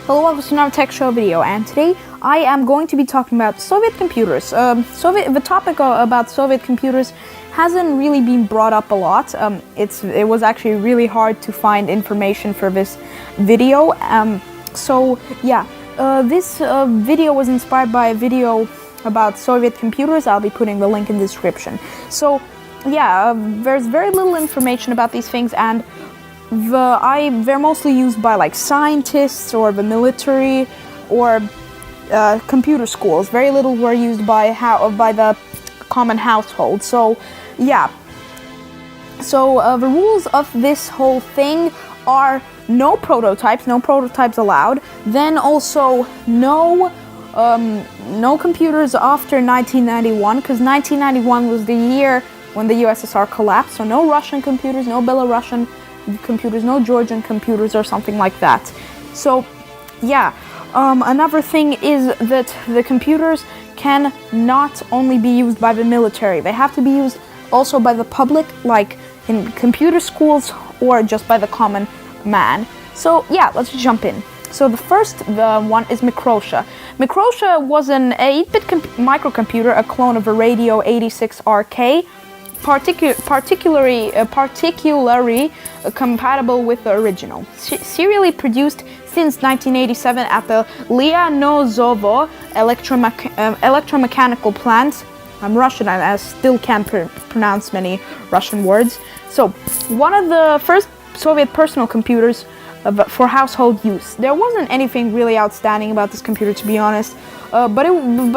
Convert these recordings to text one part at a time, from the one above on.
Hello, welcome to another tech show video, and today I am going to be talking about Soviet computers. The topic about Soviet computers hasn't really been brought up a lot. It was actually really hard to find information for this video. This video was inspired by a video about Soviet computers. I'll be putting the link in the description. There's very little information about these things, and they're mostly used by like scientists or the military or computer schools. Very little were used by the common household. The rules of this whole thing are no prototypes allowed. Then also no computers after 1991, because 1991 was the year when the USSR collapsed. So no Russian computers, no Belarusian computers, no Georgian computers or something like that. Another thing is that the computers can not only be used by the military, they have to be used also by the public, like in computer schools or just by the common man. Let's jump in. So the first one is Mikrosha. Mikrosha was an 8-bit microcomputer, a clone of a Radio 86RK, particularly compatible with the original. Serially produced since 1987 at the Lianozovo electromechanical plant. I'm Russian and I still can't pronounce many Russian words. So, one of the first Soviet personal computers for household use. There wasn't anything really outstanding about this computer, to be honest. But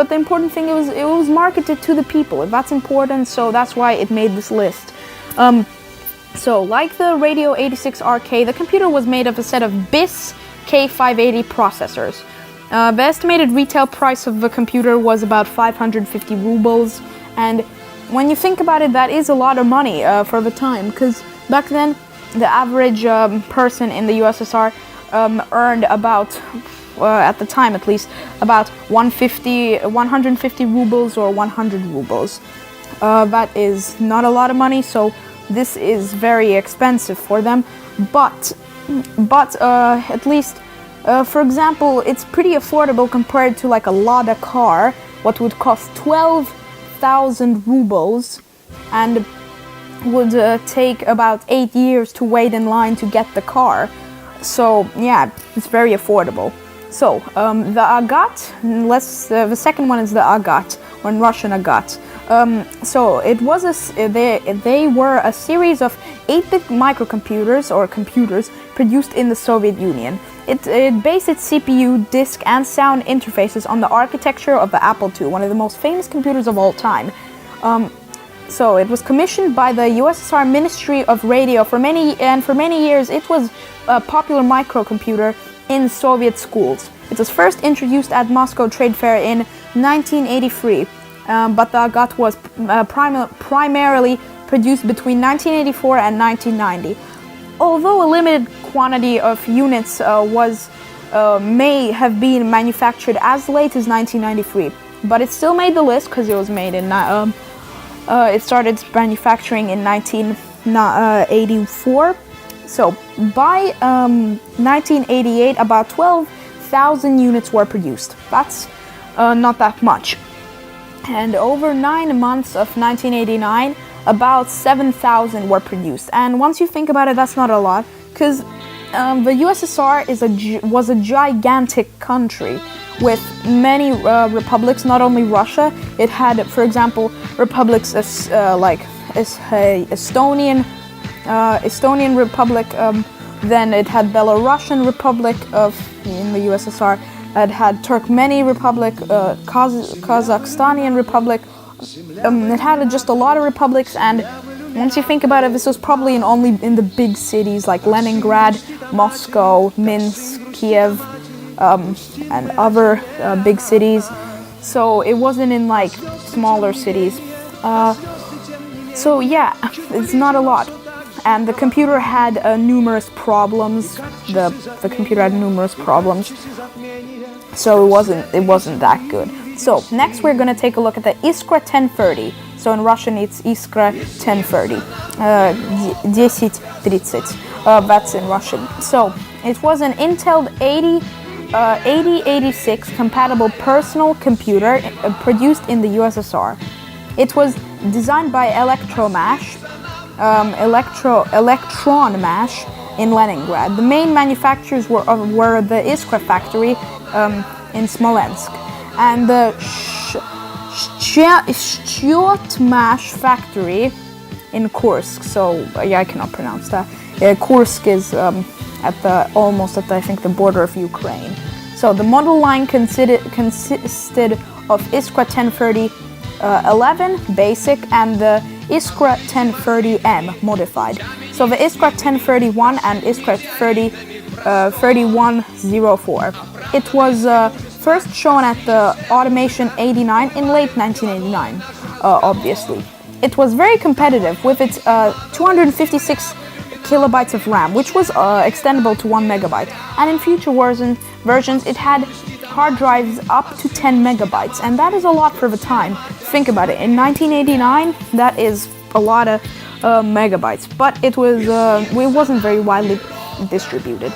the important thing is it was marketed to the people. That's important, so that's why it made this list. Like the Radio 86RK, the computer was made of a set of BIS K580 processors. The estimated retail price of the computer was about 550 rubles, and when you think about it, that is a lot of money for the time, because back then the average person in the USSR earned about, at the time at least, about 150 rubles or 100 rubles. That is not a lot of money, so this is very expensive for them. But at least, for example, it's pretty affordable compared to like a Lada car, what would cost 12,000 rubles and would take about 8 years to wait in line to get the car. So yeah, it's very affordable. So the Agat, the second one is the Agat, or in Russian Agat. They were a series of 8-bit microcomputers or computers produced in the Soviet Union. It based its CPU, disk, and sound interfaces on the architecture of the Apple II, one of the most famous computers of all time. So it was commissioned by the USSR Ministry of Radio for many years. It was a popular microcomputer in Soviet schools. It was first introduced at Moscow Trade Fair in 1983, but the Agat was primarily produced between 1984 and 1990. Although a limited quantity of units may have been manufactured as late as 1993, but it still made the list because it was made in it started manufacturing in 1984. So by 1988, about 12,000 units were produced. That's not that much. And over 9 months of 1989, about 7,000 were produced. And once you think about it, that's not a lot, because the USSR was a gigantic country with many republics, not only Russia. It had, for example, republics like Estonian Republic, then it had Belarusian Republic in the USSR, it had Turkmeni Republic, Kazakhstanian Republic. It had just a lot of republics, and once you think about it, this was probably only in the big cities like Leningrad, Moscow, Minsk, Kiev, and other big cities. So it wasn't in like smaller cities. It's not a lot. And the computer had numerous problems. The computer had numerous problems. So it wasn't that good. So next we're gonna take a look at the Iskra 1030. So in Russian it's Iskra 1030. 1030. That's in Russian. So it was an Intel 8086 compatible personal computer produced in the USSR. It was designed by Elektronmash in Leningrad. The main manufacturers were the Iskra factory in Smolensk and the Shchotmash factory in Kursk. So yeah, I cannot pronounce that. Kursk is almost at I think the border of Ukraine. So the model line consisted of Iskra 1030 11 basic and the Iskra 1030M modified. So the Iskra 1031 and Iskra 3104. It was first shown at the Automation 89 in late 1989, obviously. It was very competitive with its 256 kilobytes of RAM, which was extendable to 1 megabyte. And in future versions, it had hard drives up to 10 megabytes, and that is a lot for the time. Think about it. In 1989, that is a lot of megabytes, but it wasn't very widely distributed.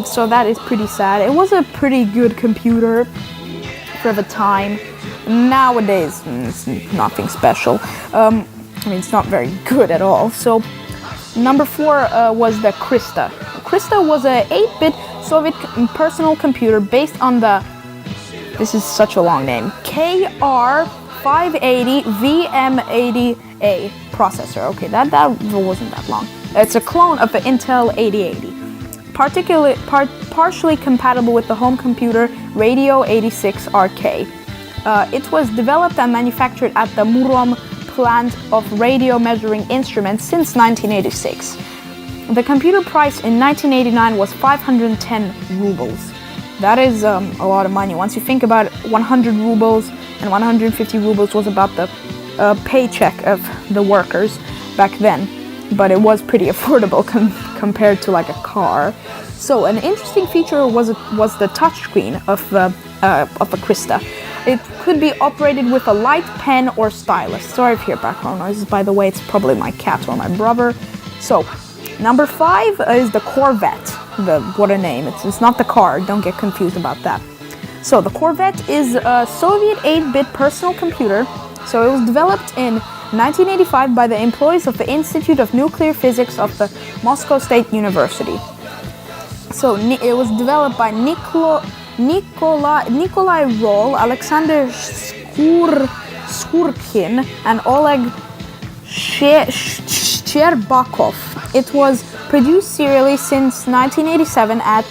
So that is pretty sad. It was a pretty good computer for the time. Nowadays, it's nothing special. I mean, it's not very good at all. So, number 4 was the Krista. Krista was a 8-bit Soviet personal computer based on the, this is such a long name, KR580 VM80A processor. Okay, that wasn't that long. It's a clone of the Intel 8080. Partially compatible with the home computer Radio 86 RK. It was developed and manufactured at the Murom plant of radio measuring instruments since 1986. The computer price in 1989 was 510 rubles. That is a lot of money. Once you think about it, 100 rubles and 150 rubles was about the paycheck of the workers back then. But it was pretty affordable compared to like a car. So an interesting feature was the touchscreen of the Krista. It could be operated with a light pen or stylus. Sorry if you hear background noises, by the way, it's probably my cat or my brother. So, number 5 is the Corvette. What a name, it's not the car, don't get confused about that. So the Corvette is a Soviet 8-bit personal computer. So it was developed in 1985 by the employees of the Institute of Nuclear Physics of the Moscow State University. So it was developed by Nikolai Roll, Alexander Skurkin, and Oleg Sherbakov. It was produced serially since 1987 at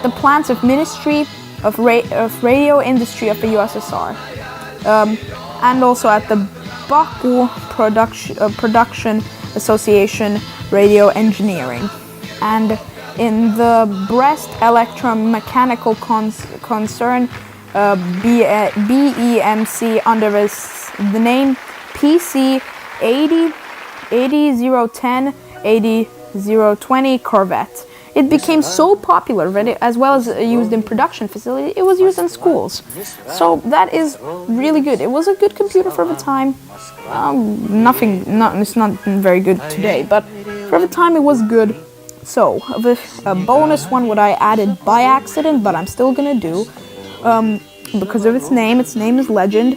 the plants of Ministry of Radio Industry of the USSR, and also at the Baku Production Association Radio Engineering, and in the Brest Electromechanical Concern BEMC under the name PC 80010 80020 Corvette. It became so popular that as well as used in production facilities, it was used in schools. So that is really good. It was a good computer for the time. It's not very good today, but for the time it was good. So the bonus one what I added by accident, but I'm still gonna do because of its name. Its name is Legend.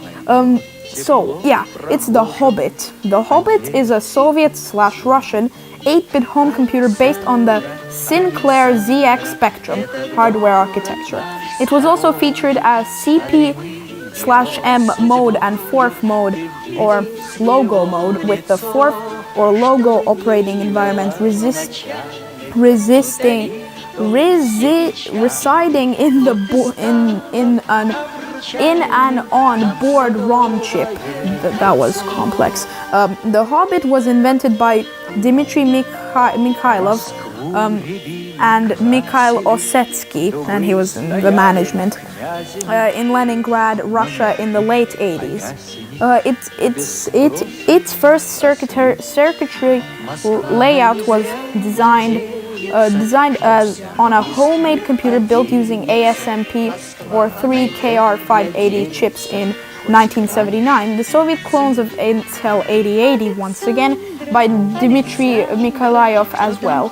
So yeah, it's the Hobbit. The Hobbit is a Soviet/Russian 8-bit home computer based on the Sinclair ZX Spectrum hardware architecture. It was also featured as CP/M mode and 4th mode or logo mode, with the 4th or logo operating environment residing in an on-board ROM chip. That was complex. The Hobbit was invented by Dmitry Mikhailov and Mikhail Osetsky, and he was in the management in Leningrad, Russia, in the late 80s. Its first circuitry layout was designed as on a homemade computer built using ASMP or 3KR580 chips in 1979. The Soviet clones of Intel 8080, once again, by Dmitry Mikhailoff as well.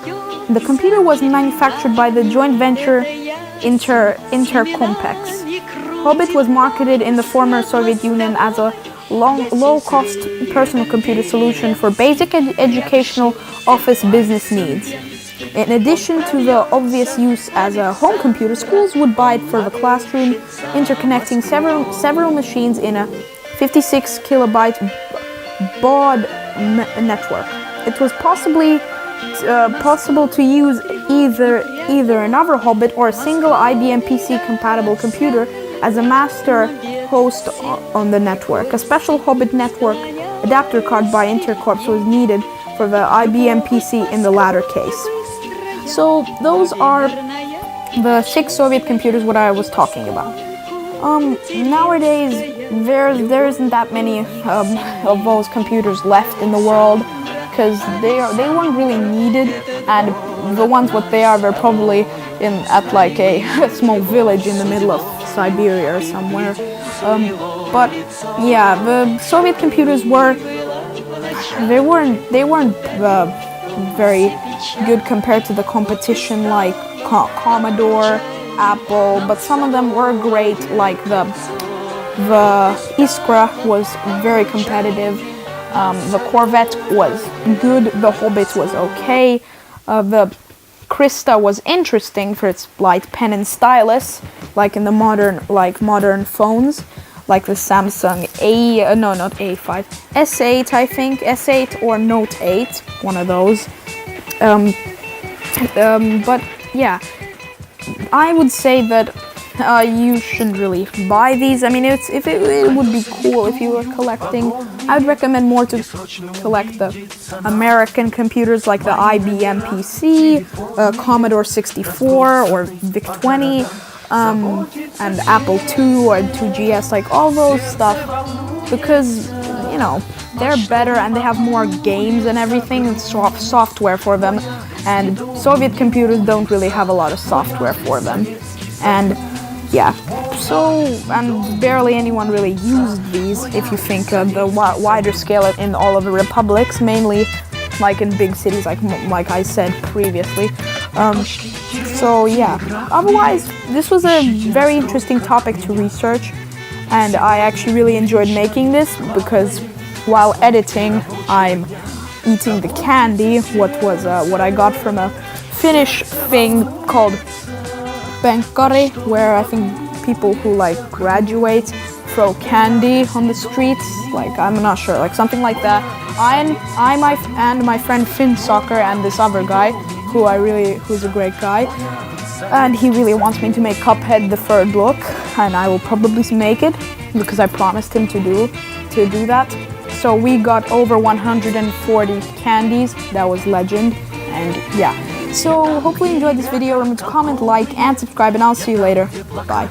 The computer was manufactured by the joint venture intercomplex. Hobbit was marketed in the former Soviet Union as a low-cost personal computer solution for basic educational office business needs. In addition to the obvious use as a home computer, schools would buy it for the classroom, interconnecting several machines in a 56 kilobyte baud network. It was possible to use either another Hobbit or a single IBM PC compatible computer as a master host on the network. A special Hobbit network adapter card by Intercorps was needed for the IBM PC in the latter case. So those are the 6 Soviet computers what I was talking about. Nowadays there isn't that many of those computers left in the world, because they weren't really needed, and the ones what they are, they're probably at like a small village in the middle of Siberia or somewhere. But yeah, the Soviet computers weren't very good compared to the competition like Commodore, Apple, but some of them were great, like the Iskra was very competitive. The Corvette was good, the Hobbit was okay, the Krista was interesting for its light pen and stylus, like in the modern phones, like the Samsung not A5, S8 I think, S8 or Note 8, one of those. But yeah, I would say that you shouldn't really buy these. I mean, it would be cool if you were collecting. I would recommend more to collect the American computers like the IBM PC, Commodore 64 or VIC-20, and Apple II or 2GS, like all those stuff, because you know they're better and they have more games and everything and software for them. And Soviet computers don't really have a lot of software for them. And yeah, and barely anyone really used these if you think the wider scale in all of the republics, mainly like in big cities like I said previously. So yeah, otherwise this was a very interesting topic to research, and I actually really enjoyed making this because while editing I'm eating the candy, what I got from a Finnish thing called Benkkari, where I think people who like graduate throw candy on the streets, like I'm not sure, like something like that. And my friend Finn Soccer and this other guy who's a great guy, and he really wants me to make Cuphead the third book, and I will probably make it because I promised him to do that. So we got over 140 candies. That was legend. And yeah, so hopefully you enjoyed this video. Remember to comment, like, and subscribe, and I'll see you later. Bye.